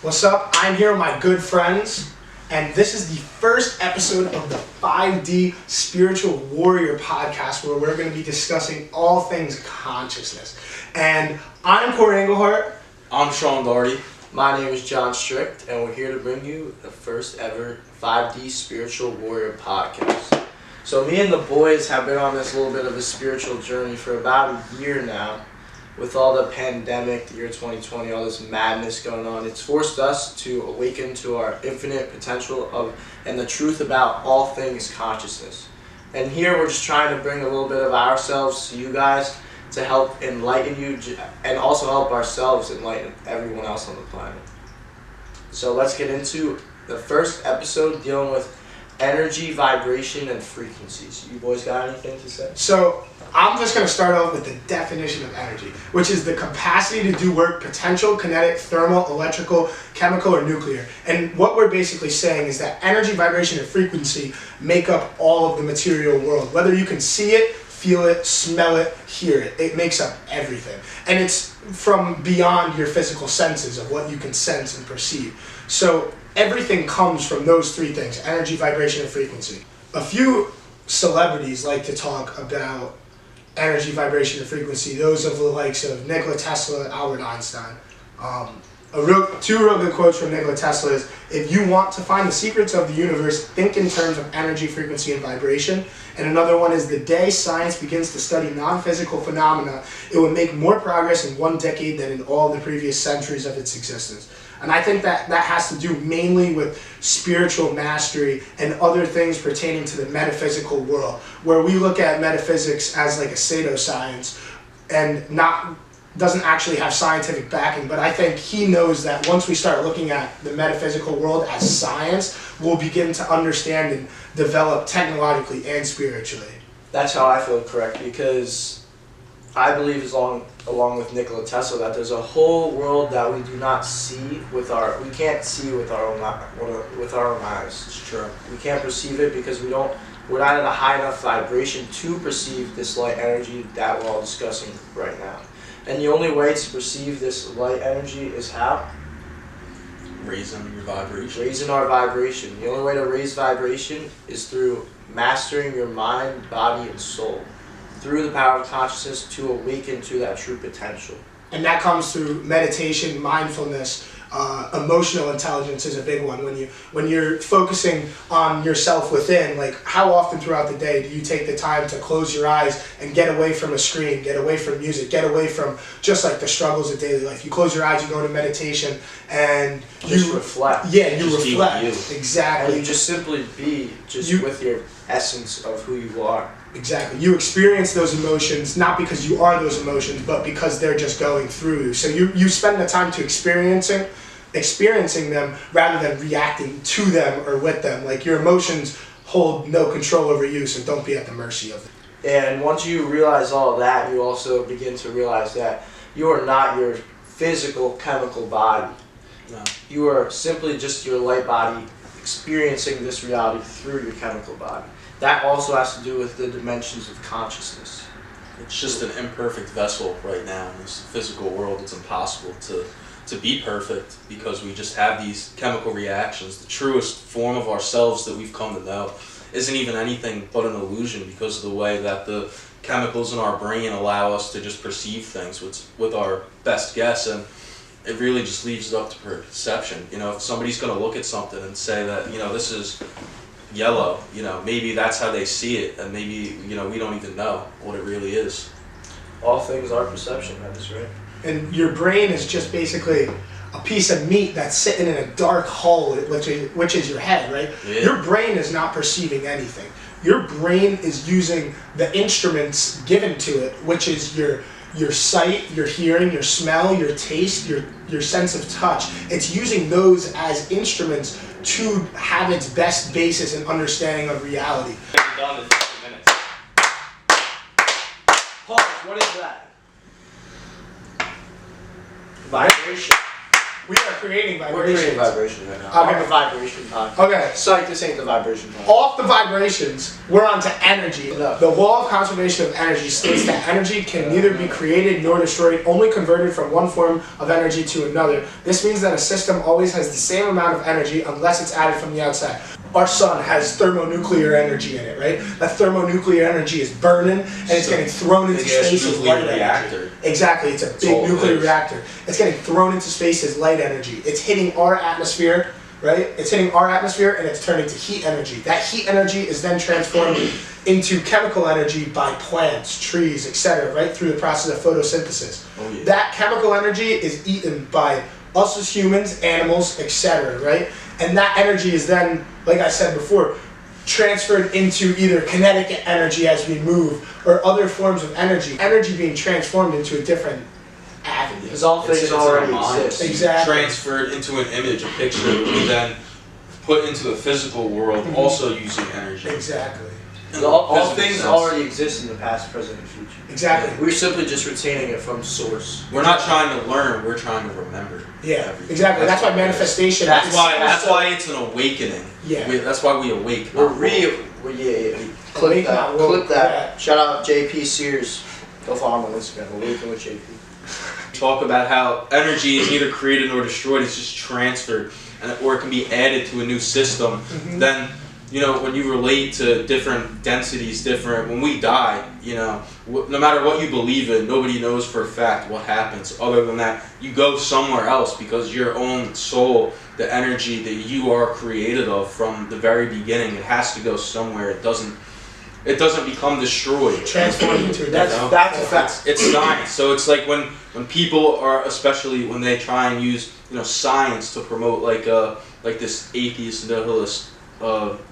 What's up? I'm here with my good friends, and this is the first episode of the 5D Spiritual Warrior podcast, where we're going to be discussing all things consciousness. And I'm Corey Englehart. I'm Sean Doherty. My name is John Strict, and we're here to bring you the first ever 5D Spiritual Warrior podcast. So me and the boys have been on this little bit of a spiritual journey for about a year now. With all the pandemic, the year 2020, all this madness going on, it's forced us to awaken to our infinite potential and the truth about all things consciousness. And here we're just trying to bring a little bit of ourselves to you guys to help enlighten you and also help ourselves enlighten everyone else on the planet. So let's get into the first episode dealing with energy, vibration, and frequencies. You boys got anything to say? So I'm just going to start off with the definition of energy, which is the capacity to do work, potential, kinetic, thermal, electrical, chemical, or nuclear. And what we're basically saying is that energy, vibration, and frequency make up all of the material world. Whether you can see it, feel it, smell it, hear it, it makes up everything. And it's from beyond your physical senses of what you can sense and perceive. So everything comes from those three things: energy, vibration, and frequency. A few celebrities like to talk about energy, vibration, and frequency. Those of the likes of Nikola, Tesla, Albert Einstein. Two real good quotes from Nikola Tesla is, "If you want to find the secrets of the universe, think in terms of energy, frequency, and vibration." And another one is, "The day science begins to study non-physical phenomena, it will make more progress in one decade than in all the previous centuries of its existence." And I think that has to do mainly with spiritual mastery and other things pertaining to the metaphysical world, where we look at metaphysics as like a pseudoscience and doesn't actually have scientific backing. But I think he knows that once we start looking at the metaphysical world as science, we'll begin to understand and develop technologically and spiritually. That's how I feel, correct, because I believe along with Nikola Tesla that there's a whole world that we do not see we can't see with our own eyes. It's true. We can't perceive it because we're not at a high enough vibration to perceive this light energy that we're all discussing right now. And the only way to perceive this light energy is how? Raising your vibration. Raising our vibration. The only way to raise vibration is through mastering your mind, body, and soul, through the power of consciousness to awaken to that true potential. And that comes through meditation, mindfulness. Emotional intelligence is a big one. When you're focusing on yourself within, like how often throughout the day do you take the time to close your eyes and get away from a screen, get away from music, get away from just like the struggles of daily life? You close your eyes, you go into meditation, and you reflect. Yeah, you just reflect. You. Exactly. And you just simply be with your essence of who you are. Exactly. You experience those emotions, not because you are those emotions, but because they're just going through you. So you spend the time to experiencing them rather than reacting to them or with them. Like, your emotions hold no control over you, so don't be at the mercy of them. And once you realize all of that, you also begin to realize that you are not your physical chemical body. No. You are simply just your light body experiencing this reality through your chemical body. That also has to do with the dimensions of consciousness. It's just an imperfect vessel right now in this physical world. It's impossible to be perfect because we just have these chemical reactions. The truest form of ourselves that we've come to know isn't even anything but an illusion because of the way that the chemicals in our brain allow us to just perceive things with our best guess, and it really just leaves it up to perception. If somebody's going to look at something and say that, this is yellow, maybe that's how they see it, and maybe, we don't even know what it really is. All things are perception, that is right. And your brain is just basically a piece of meat that's sitting in a dark hole, which is your head, right? Yeah. Your brain is not perceiving anything. Your brain is using the instruments given to it, which is your sight, your hearing, your smell, your taste, your sense of touch. It's using those as instruments to have its best basis in understanding of reality. Done in 50 minutes. Pause, what is that? Vibration. We are creating We're creating vibrations. vibrations right now. Okay. I'm the vibration podcast. Okay. Psych, this ain't the vibration podcast. Off the vibrations, we're onto energy. No. The law of conservation of energy states that energy can neither be created nor destroyed, only converted from one form of energy to another. This means that a system always has the same amount of energy unless it's added from the outside. Our sun has thermonuclear energy in it, right? That thermonuclear energy is burning and it's getting thrown into space as light energy. Reactor. Exactly, it's a big nuclear reactor. It's getting thrown into space as light energy. It's hitting our atmosphere, right? It's hitting our atmosphere and it's turning to heat energy. That heat energy is then transformed into chemical energy by plants, trees, etc., right? Through the process of photosynthesis. Oh, yeah. That chemical energy is eaten by us as humans, animals, etc., right? And that energy is then, like I said before, transferred into either kinetic energy as we move or other forms of energy. Energy being transformed into a different avenue. Because all things It's already our mind. exist. Exactly. Transferred into an image, a picture, we then put into the physical world, also using energy. Exactly. In All physical things sense. already exist in the past, present, and future. Exactly. We're simply just retaining it from source. We're not trying to learn, we're trying to remember. Yeah, everything. exactly. That's why manifestation. That's why it's an awakening. Yeah. That's why we awake. We're not real. Yeah. Clip Awake, that. not woke. Clip that. Yeah. Shout out JP Sears. Go follow him on Instagram. Awaken with JP. Talk about how energy is neither created nor destroyed, it's just transferred, or it can be added to a new system. Then, when you relate to different densities, when we die, no matter what you believe in, nobody knows for a fact what happens. Other than that, you go somewhere else because your own soul, the energy that you are created of from the very beginning, it has to go somewhere. It doesn't become destroyed. Transformed into a That's different. a fact. It's science. So it's like when people are, especially when they try and use science to promote like this atheist nihilist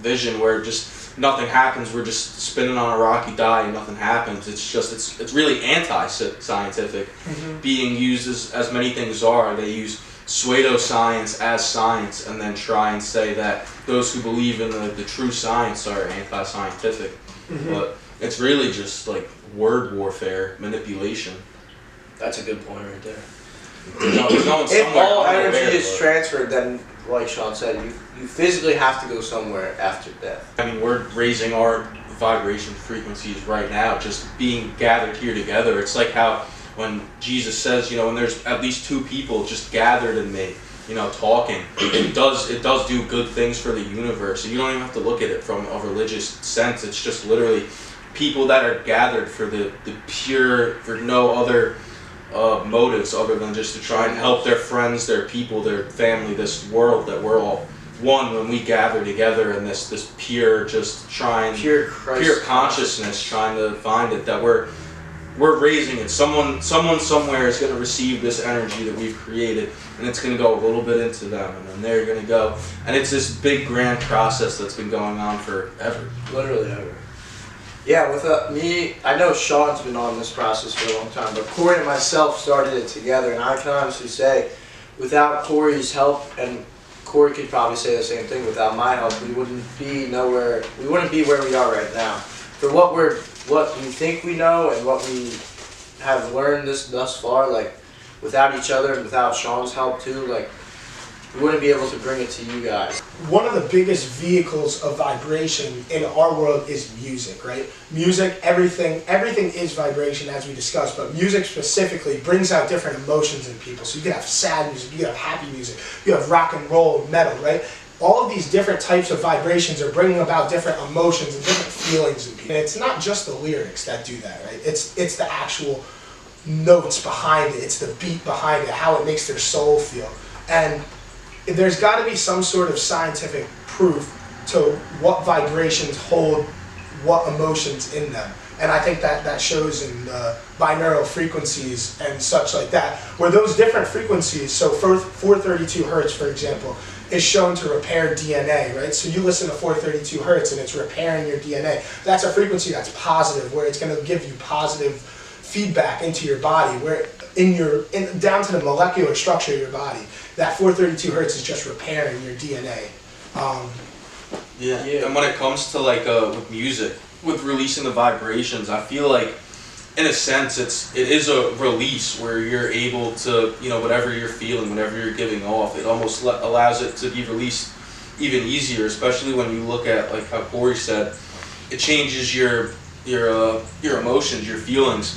vision where just nothing happens. We're just spinning on a rocky die and nothing happens. It's really anti-scientific. Being used as many things are. They use pseudoscience as science and then try and say that those who believe in the true science are anti-scientific. But it's really just like word warfare, manipulation. That's a good point right there. We're going If somewhere all unaware, energy is but- transferred, then, like Sean said, you physically have to go somewhere after death. I mean, we're raising our vibration frequencies right now, just being gathered here together. It's like how when Jesus says, when there's at least two people just gathered in me, talking, it does do good things for the universe. And you don't even have to look at it from a religious sense. It's just literally people that are gathered for the pure, for no other motives other than just to try and help their friends, their people, their family, this world, that we're all one when we gather together in this pure, just trying, Pure Christ pure consciousness, trying to find it, that we're raising it. Someone somewhere is going to receive this energy that we've created, and it's going to go a little bit into them, and then they're going to go, and it's this big grand process that's been going on forever. Literally ever. Yeah, with me, I know Sean's been on this process for a long time, but Corey and myself started it together, and I can honestly say, without Corey's help, and Corey could probably say the same thing, without my help, we wouldn't be where we are right now. For what we think we know and what we have learned thus far, like, without each other and without Sean's help too, like, we wouldn't be able to bring it to you guys. One of the biggest vehicles of vibration in our world is music, right? Music, everything is vibration, as we discussed, but music specifically brings out different emotions in people. So you can have sad music, you can have happy music, you have rock and roll, metal, right? All of these different types of vibrations are bringing about different emotions and different feelings in people. And it's not just the lyrics that do that, right? It's the actual notes behind it, it's the beat behind it, how it makes their soul feel. And there's got to be some sort of scientific proof to what vibrations hold what emotions in them. And I think that shows in binaural frequencies and such like that, where those different frequencies, so 432 hertz, for example, is shown to repair DNA, right? So you listen to 432 hertz and it's repairing your DNA. That's a frequency that's positive, where it's going to give you positive feedback into your body, where down to the molecular structure of your body. That 432 hertz is just repairing your DNA. Yeah. And when it comes to with music, with releasing the vibrations, I feel like in a sense, it is a release where you're able to, whatever you're feeling, whatever you're giving off, it almost allows it to be released even easier, especially when you look at, like how Corey said, it changes your emotions, your feelings.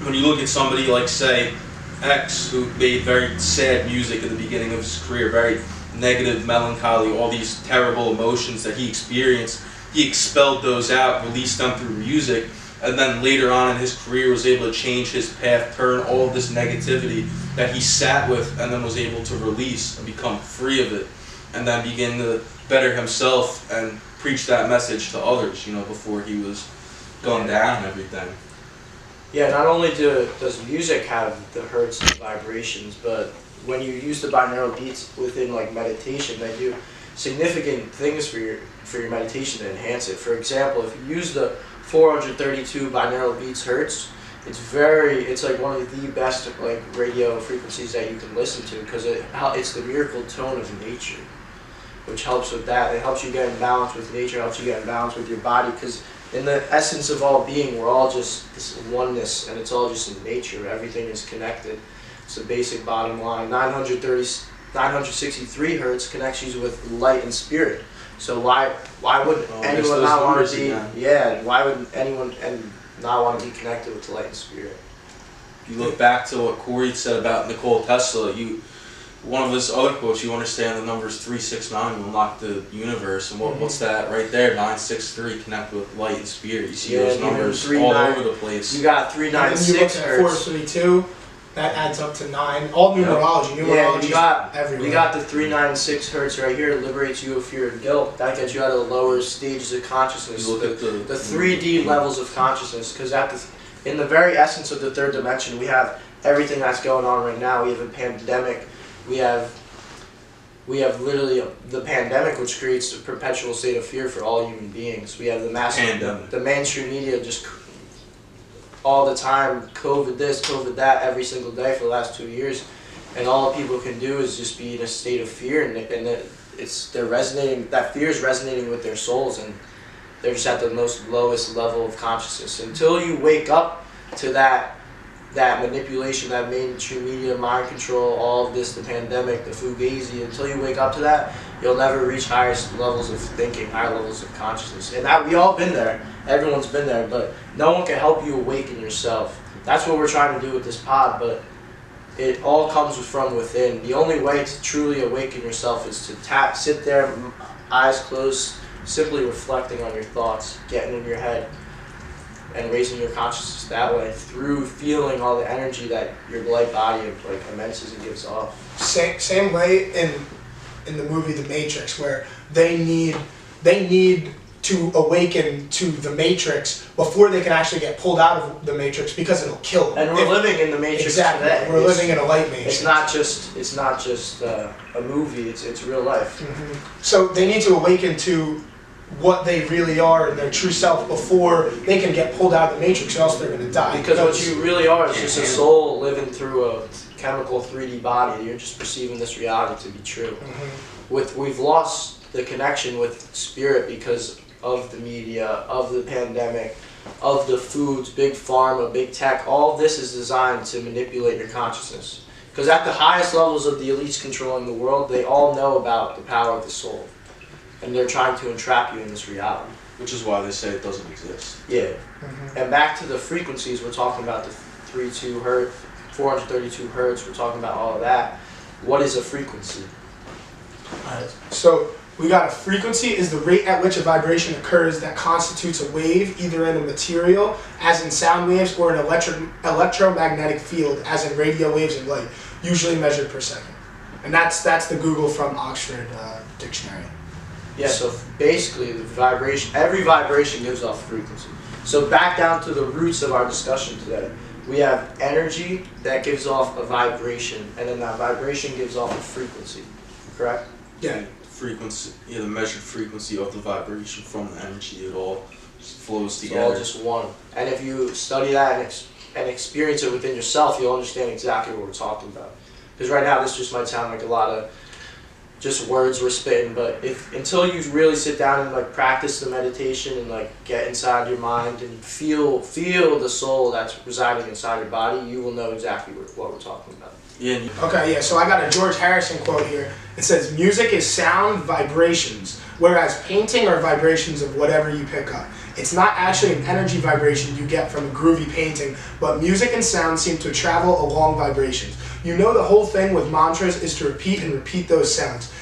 When you look at somebody like, say, X, who made very sad music at the beginning of his career, very negative, melancholy, all these terrible emotions that he experienced, he expelled those out, released them through music, and then later on in his career was able to change his path, turn all of this negativity that he sat with and then was able to release and become free of it, and then begin to better himself and preach that message to others, before he was going down and everything. Yeah, not only does music have the hertz and vibrations, but when you use the binaural beats within like meditation, they do significant things for your meditation to enhance it. For example, if you use the 432 binaural beats hertz, it's like one of the best like radio frequencies that you can listen to, because it's the miracle tone of nature, which helps with that. It helps you get in balance with nature, helps you get in balance with your body, because in the essence of all being, we're all just this oneness, and it's all just in nature. Everything is connected. It's the basic bottom line. 963 hertz connects you with light and spirit. So why would anyone not want to be? Yeah, why would anyone not want to be connected with the light and spirit? If you look back to what Corey said about Nikola Tesla, one of his other quotes, you understand the numbers 369 will unlock the universe, and what's that right there? 963 connect with light and spirit. You see those numbers all over the place. You got 396 hertz. 432. That adds up to 9. All numerology. You got everywhere. You got the 396 hertz right here. It liberates you of fear and guilt. That gets you out of the lower stages of consciousness. You look at the 3D levels of consciousness, because in the very essence of the third dimension, we have everything that's going on right now. We have a pandemic. We have literally the pandemic, which creates a perpetual state of fear for all human beings. We have the mainstream media just all the time, COVID this, COVID that, every single day for the last 2 years, and all people can do is just be in a state of fear, and they're resonating. That fear is resonating with their souls, and they're just at the lowest level of consciousness. Until you wake up to that manipulation, that mainstream media, mind control, all of this, the pandemic, the fugazi, until you wake up to that, you'll never reach higher levels of thinking, higher levels of consciousness. And we all been there. Everyone's been there, but no one can help you awaken yourself. That's what we're trying to do with this pod, but it all comes from within. The only way to truly awaken yourself is to sit there, eyes closed, simply reflecting on your thoughts, getting in your head, and raising your consciousness that way through feeling all the energy that your light body like immenses and gives off. Same way in the movie The Matrix, where they need to awaken to the Matrix before they can actually get pulled out of the Matrix, because it'll kill them. And we're living in the Matrix today. We're living in a light Matrix. It's not just a movie. It's real life. Mm-hmm. So they need to awaken to what they really are and their true self before they can get pulled out of the Matrix, or else they're going to die. Because what you really are is just a soul living through a chemical 3D body. You're just perceiving this reality to be true. Mm-hmm. We've lost the connection with spirit because of the media, of the pandemic, of the foods, big pharma, big tech. All of this is designed to manipulate your consciousness. Because at the highest levels of the elites controlling the world, they all know about the power of the soul. And they're trying to entrap you in this reality. Which is why they say it doesn't exist. Yeah. Mm-hmm. And back to the frequencies, we're talking about the 32 hertz, 432 hertz, we're talking about all of that. What is a frequency? Alright, so we got a frequency is the rate at which a vibration occurs that constitutes a wave, either in a material, as in sound waves, or an electromagnetic field, as in radio waves and light, usually measured per second. And that's the Google from Oxford Dictionary. Yeah, so basically every vibration gives off frequency. So back down to the roots of our discussion today. We have energy that gives off a vibration, and then that vibration gives off a frequency, correct? Yeah. Frequency, the measured frequency of the vibration from the energy, it all just flows together. It's all just one. And if you study that and experience it within yourself, you'll understand exactly what we're talking about. Because right now, this just might sound like a lot of just words we're spitting. But until you really sit down and like practice the meditation and like get inside your mind and feel the soul that's residing inside your body, you will know exactly what we're talking about. Yeah. Okay, yeah, so I got a George Harrison quote here. It says, music is sound vibrations, whereas painting are vibrations of whatever you pick up. It's not actually an energy vibration you get from a groovy painting, but music and sound seem to travel along vibrations. You know, the whole thing with mantras is to repeat and repeat those sounds.